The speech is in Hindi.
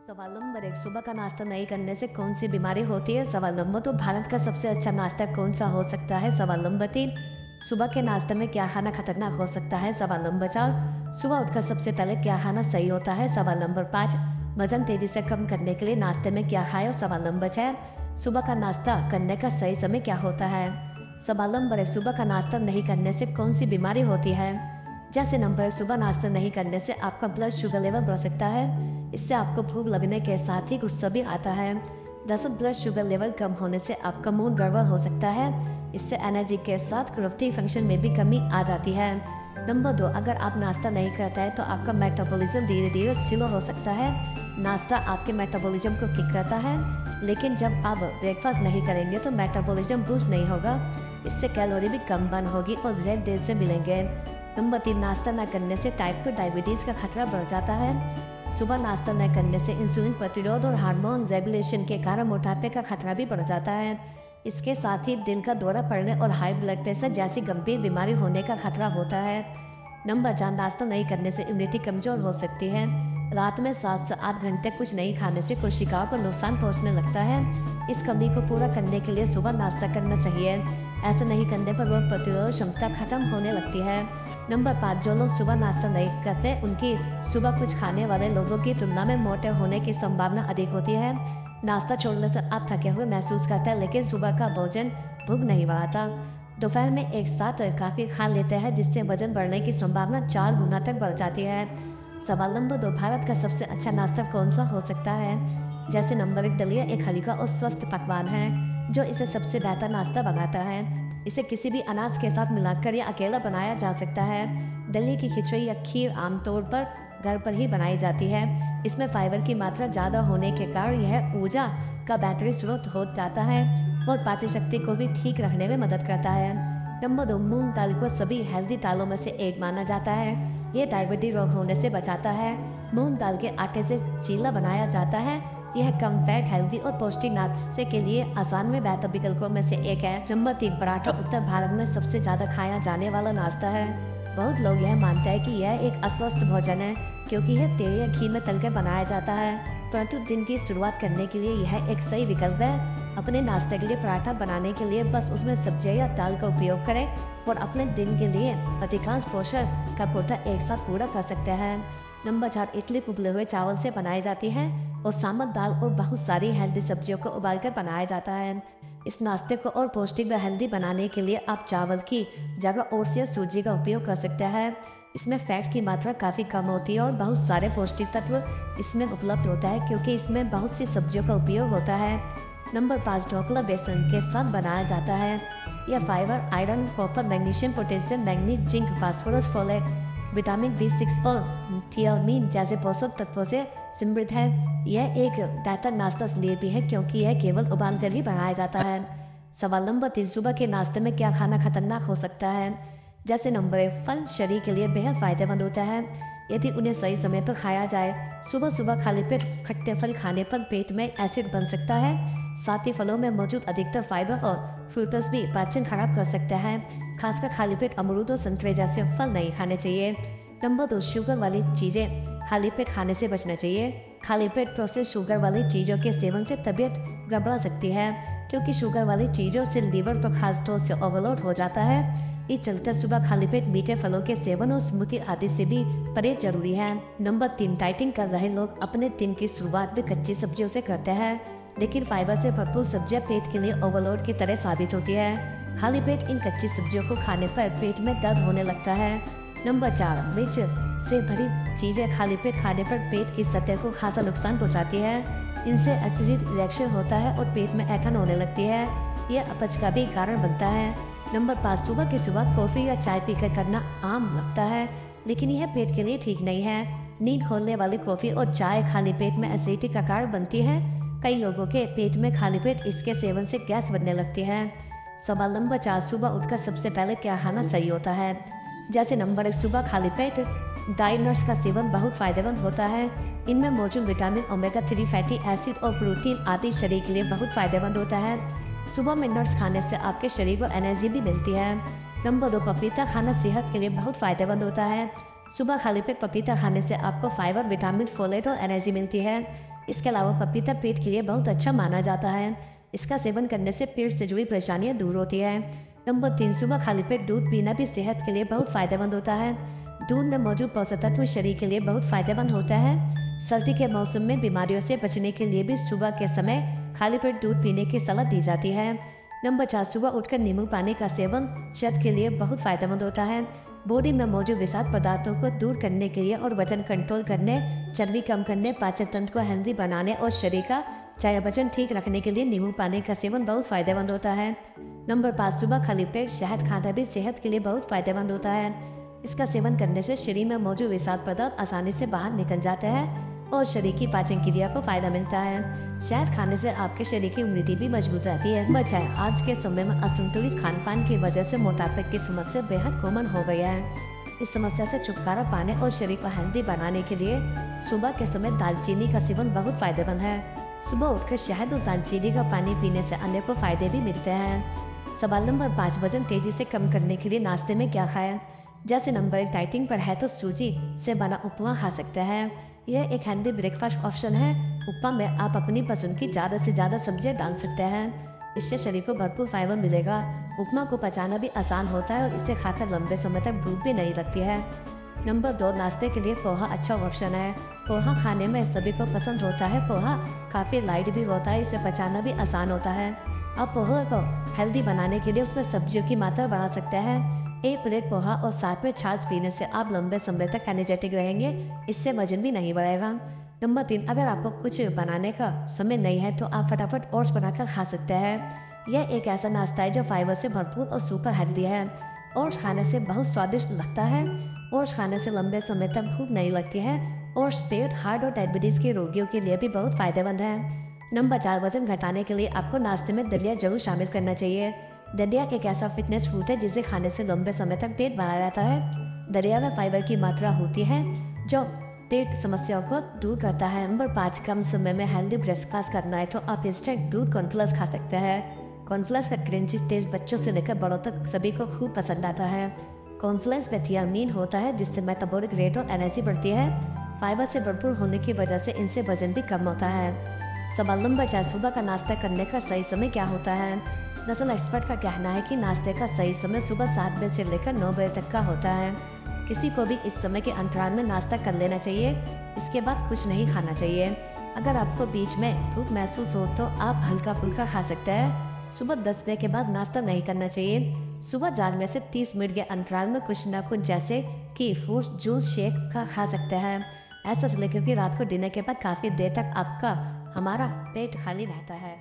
सवाल नंबर 1, सुबह का नाश्ता नहीं करने से कौन सी बीमारी होती है? सवाल नंबर 2, भारत का सबसे अच्छा नाश्ता कौन सा हो सकता है? सवाल नंबर 3, सुबह के नाश्ते में क्या खाना खतरनाक हो सकता है? सवाल नंबर 4, सुबह उठकर सबसे पहले क्या खाना सही होता है? सवाल नंबर 5, वजन तेजी से कम करने के लिए नाश्ते में क्या खाएं? सवाल नंबर 6, सुबह का नाश्ता करने का सही समय क्या होता है? सवाल नंबर 1, सुबह का नाश्ता नहीं करने से कौन सी बीमारी होती है? जैसे नंबर, सुबह नाश्ता नहीं करने से आपका ब्लड शुगर लेवल बढ़ सकता है। इससे आपको भूख लगने के साथ ही गुस्सा भी आता है। दरअसल ब्लड शुगर लेवल कम होने से आपका मूड गड़बड़ हो सकता है। इससे एनर्जी के साथ क्रिएटिव फंक्शन में भी कमी आ जाती है। नंबर 2, अगर आप नाश्ता नहीं करते हैं तो आपका मेटाबॉलिज्म धीरे धीरे स्लो हो सकता है। नाश्ता आपके मेटाबॉलिज्म को किक करता है, लेकिन जब आप ब्रेकफास्ट नहीं करेंगे तो मेटाबॉलिज्म बूस्ट नहीं होगा। इससे कैलोरी भी कम बर्न होगी और रेड देर से मिलेंगे। नंबर 3, नाश्ता न करने से टाइप 2 डायबिटीज का खतरा बढ़ जाता है। सुबह नाश्ता न करने से इंसुलिन प्रतिरोध और हार्मोन रेगुलेशन के कारण मोटापे का खतरा भी बढ़ जाता है। इसके साथ ही दिल का दौरा पड़ने और हाई ब्लड प्रेशर जैसी गंभीर बीमारी होने का खतरा होता है। नंबर 4, नाश्ता नहीं करने से इम्यूनिटी कमजोर हो सकती है। रात में 7 से 8 घंटे कुछ नहीं खाने से कोशिकाओं को नुकसान पहुंचने लगता है। इस कमी को पूरा करने के लिए सुबह नाश्ता करना चाहिए। ऐसा नहीं करने पर रोग प्रतिरोध क्षमता खत्म होने लगती है। नंबर 5, जो लोग सुबह नाश्ता नहीं करते उनकी सुबह कुछ खाने वाले लोगों की तुलना में मोटे होने की संभावना अधिक होती है। नाश्ता छोड़ने से आप थके हुए महसूस करते हैं, लेकिन सुबह का भोजन भूख नहीं बढ़ाता। दोपहर में एक साथ काफ़ी खा लेते हैं, जिससे वजन बढ़ने की संभावना 4 गुना तक बढ़ जाती है। सवाल नंबर 2, भारत का सबसे अच्छा नाश्ता कौन सा हो सकता है? जैसे नंबर 1, दलिया एक हल्का और स्वस्थ पकवान है जो इसे सबसे बेहतर नाश्ता बनाता है। इसे किसी भी अनाज के साथ मिलाकर या अकेला बनाया जा सकता है। दलिया की खिचड़ी या खीर आमतौर पर घर पर ही बनाई जाती है। इसमें फाइबर की मात्रा ज़्यादा होने के कारण यह ऊर्जा का बेहतरीन स्रोत हो जाता है और पाचन शक्ति को भी ठीक रखने में मदद करता है। नंबर 2, मूंग दाल को सभी हेल्दी दालों में से एक माना जाता है। ये डायबिटीज रोग होने से बचाता है। मूंग दाल के आटे से चीला बनाया जाता है। यह कम फैट, हेल्दी और पौष्टिक नाश्ते के लिए आसान में बेहतर विकल्पों में से एक है। नंबर 3, पराठा उत्तर भारत में सबसे ज्यादा खाया जाने वाला नाश्ता है। बहुत लोग यह मानते हैं कि यह एक अस्वस्थ भोजन है क्योंकि यह तेल या घी में तलकर बनाया जाता है, परंतु दिन की शुरुआत करने के लिए यह एक सही विकल्प है। अपने नाश्ते के लिए पराठा बनाने के लिए बस उसमें सब्जियां या दाल का उपयोग करें और अपने दिन के लिए अधिकांश पोषण का कोटा एक साथ पूरा कर सकते हैं। नंबर 4, इडली उबले हुए चावल से बनाई जाती है और सामक दाल और बहुत सारी हेल्दी सब्जियों को उबालकर बनाया जाता है। इस नाश्ते को और पौष्टिक व हेल्दी बनाने के लिए आप चावल की जगह ओट्स या सूजी का उपयोग कर सकते हैं। इसमें फैट की मात्रा काफ़ी कम होती है और बहुत सारे पौष्टिक तत्व इसमें उपलब्ध होता है क्योंकि इसमें बहुत सी सब्जियों का उपयोग होता है। नंबर 5, ढोकला बेसन के साथ बनाया जाता है। यह fibre, iron, copper, magnesium, potassium, manganese, zinc, phosphorus, folate, vitamin B6 और थियामिन जैसे पोषक तत्वों से समृद्ध है। यह एक बेहतर नाश्ता इसलिए भी है क्योंकि यह केवल उबाल कर ही बनाया जाता है। सवाल नंबर 3, सुबह के नाश्ते में क्या खाना खतरनाक हो सकता है? जैसे नंबर 1, फल शरीर के लिए बेहद फायदेमंद होता है यदि उन्हें सही समय पर खाया जाए। सुबह सुबह खाली पेट खट्टे फल खाने पर पेट में एसिड बन सकता है। साथ ही फलों में मौजूद अधिकतर फाइबर और फ्रूट्स भी पाचन खराब कर सकते हैं। खासकर खाली पेट अमरूद और संतरे जैसे फल नहीं खाने चाहिए। नंबर 2, शुगर वाली चीज़ें खाली पेट खाने से बचना चाहिए। खाली पेट प्रोसेस शुगर वाली चीज़ों के सेवन से तबीयत गड़बड़ा सकती है क्योंकि शुगर वाली चीज़ों से लीवर पर खास तौर से ओवरलोड हो जाता है। इस चलते सुबह खाली पेट मीठे फलों के सेवन और स्मूथी आदि से भी परहेज जरूरी है। नंबर 3, डाइटिंग कर रहे लोग अपने दिन की शुरुआत भी कच्ची सब्जियों से करते हैं, लेकिन फाइबर से भरपूर सब्जियां पेट के लिए ओवरलोड की तरह साबित होती है। खाली पेट इन कच्ची सब्जियों को खाने पर पेट में दर्द होने लगता है। नंबर 4, मिर्च से भरी चीज़ें खाली पेट खाने पर पेट की सतह को खासा नुकसान पहुंचाती है। इनसे एसिडिक रिएक्शन होता है और पेट में ऐंठन होने लगती है। यह अपच का भी कारण बनता है। नंबर 5, सुबह की शुरुआत कॉफ़ी या चाय पीकर करना आम लगता है, लेकिन यह पेट के लिए ठीक नहीं है। नींद खोलने वाली कॉफ़ी और चाय खाली पेट में एसिडिटी का कारण बनती है। कई लोगों के पेट में खाली पेट इसके सेवन से गैस बनने लगती है। सवाल नंबर 4, सुबह उठकर सबसे पहले क्या खाना सही होता है? जैसे नंबर 1, सुबह खाली पेट ड्राई नट्स का सेवन बहुत फायदेमंद होता है। इनमें मौजूद विटामिन, ओमेगा 3 फैटी एसिड और प्रोटीन आदि शरीर के लिए बहुत फायदेमंद होता है। सुबह में नट्स खाने से आपके शरीर को एनर्जी भी मिलती है। नंबर 2, पपीता खाना सेहत के लिए बहुत फायदेमंद होता है। सुबह खाली पेट पपीता खाने से आपको फाइबर, विटामिन, फोलेट और एनर्जी मिलती है। इसके अलावा पपीता पेट के लिए बहुत अच्छा माना जाता है। इसका सेवन करने से पेट से जुड़ी परेशानियां दूर होती है। नंबर 3, सुबह खाली पेट दूध पीना भी सेहत के लिए बहुत फायदेमंद होता है। दूध में मौजूद पोषक तत्व शरीर के लिए बहुत फायदेमंद होता है। सर्दी के मौसम में बीमारियों से बचने के लिए भी सुबह के समय खाली पेट दूध पीने की सलाह दी जाती है। नंबर 4, सुबह उठकर नींबू पानी का सेवन सेहत के लिए बहुत फायदेमंद होता है। बॉडी में मौजूद विषाक्त पदार्थों को दूर करने के लिए और वजन कंट्रोल करने, चर्बी कम करने, पाचन तंत्र को हेल्दी बनाने और शरीर का चयापचय ठीक रखने के लिए नींबू पानी का सेवन बहुत फायदेमंद होता है। नंबर 5, सुबह खाली पेट शहद खाना भी सेहत के लिए बहुत फायदेमंद होता है। इसका सेवन करने से शरीर में मौजूद विषाक्त पदार्थ आसानी से बाहर निकल जाते हैं और शरीर की पाचन क्रिया को फायदा मिलता है। शहद खाने से आपके शरीर की इम्यूनिटी भी मजबूत रहती है। बच्चा, आज के समय में असंतुलित खान पान की वजह से मोटापे की समस्या बेहद कॉमन हो गया है। इस समस्या से छुटकारा पाने और शरीर को हेल्दी बनाने के लिए सुबह के समय दालचीनी का सेवन बहुत फायदेमंद है। सुबह उठकर शहद और दालचीनी का पानी पीने से अनेकों फायदे भी मिलते हैं। सवाल नंबर 5, वजन तेजी से कम करने के लिए नाश्ते में क्या खाएं? जैसे नंबर 1, डाइटिंग पर है तो सूजी से बना उपमा खा सकते हैं। यह एक हेल्दी ब्रेकफास्ट ऑप्शन है। उपमा में आप अपनी पसंद की ज़्यादा से ज़्यादा सब्जियां डाल सकते हैं। इससे शरीर को भरपूर फाइबर मिलेगा। उपमा को पचाना भी आसान होता है और इसे खाकर लंबे समय तक भूख भी नहीं लगती है। नंबर 2, नाश्ते के लिए पोहा अच्छा ऑप्शन है। पोहा खाने में सभी को पसंद होता है। पोहा काफ़ी लाइट भी होता है, इसे पचाना भी आसान होता है। आप पोहा को हेल्दी बनाने के लिए उसमें सब्जियों की मात्रा बढ़ा सकते हैं। एक प्लेट पोहा और साथ में छाछ पीने से आप लंबे समय तक एनर्जेटिक रहेंगे। इससे वजन भी नहीं बढ़ेगा। नंबर 3, अगर आपको कुछ बनाने का समय नहीं है तो आप फटाफट ओट्स बनाकर खा सकते हैं। यह एक ऐसा नाश्ता है जो फाइबर से भरपूर और सुपर हेल्दी है। ओट्स खाने से बहुत स्वादिष्ट लगता है। ओट्स खाने से लंबे समय तक भूख नहीं लगती है। ओट्स पेट, हार्ट और डायबिटीज़ के रोगियों के लिए भी बहुत फायदेमंद है। नंबर 4, वजन घटाने के लिए आपको नाश्ते में दलिया जरूर शामिल करना चाहिए। दलिया एक ऐसा फिटनेस फूड है जिसे खाने से लंबे समय तक पेट भरा रहता है। दलिया में फाइबर की मात्रा होती है जो पेट समस्याओं को दूर करता है। नंबर 5, कम समय में हेल्दी ब्रेकफास्ट करना है तो आप इंस्टेंट दूध कॉर्नफ्लेक्स खा सकते हैं। कॉर्नफ्लेक्स का क्रंची टेस्ट बच्चों से लेकर बड़ों तक सभी को खूब पसंद आता है। कॉर्नफ्लेक्स में थियामीन होता है जिससे मेटाबॉलिक रेट और एनर्जी बढ़ती है। फाइबर से भरपूर होने की वजह से इनसे वजन भी कम होता है। सवाल नंबर 4, सुबह का नाश्ता करने का सही समय क्या होता है? दरअसल एक्सपर्ट का कहना है कि नाश्ते का सही समय सुबह 7 बजे से लेकर 9 बजे तक का होता है। किसी को भी इस समय के अंतराल में नाश्ता कर लेना चाहिए। इसके बाद कुछ नहीं खाना चाहिए। अगर आपको बीच में भूख महसूस हो तो आप हल्का फुल्का खा सकते हैं। सुबह 10 बजे के बाद नाश्ता नहीं करना चाहिए। सुबह 4 में से 30 मिनट के अंतराल में कुछ न कुछ जैसे कि फ्रूट जूस, शेक का खा सकते हैं। ऐसा इसलिए क्योंकि रात को डिनर के बाद काफ़ी देर तक हमारा पेट खाली रहता है।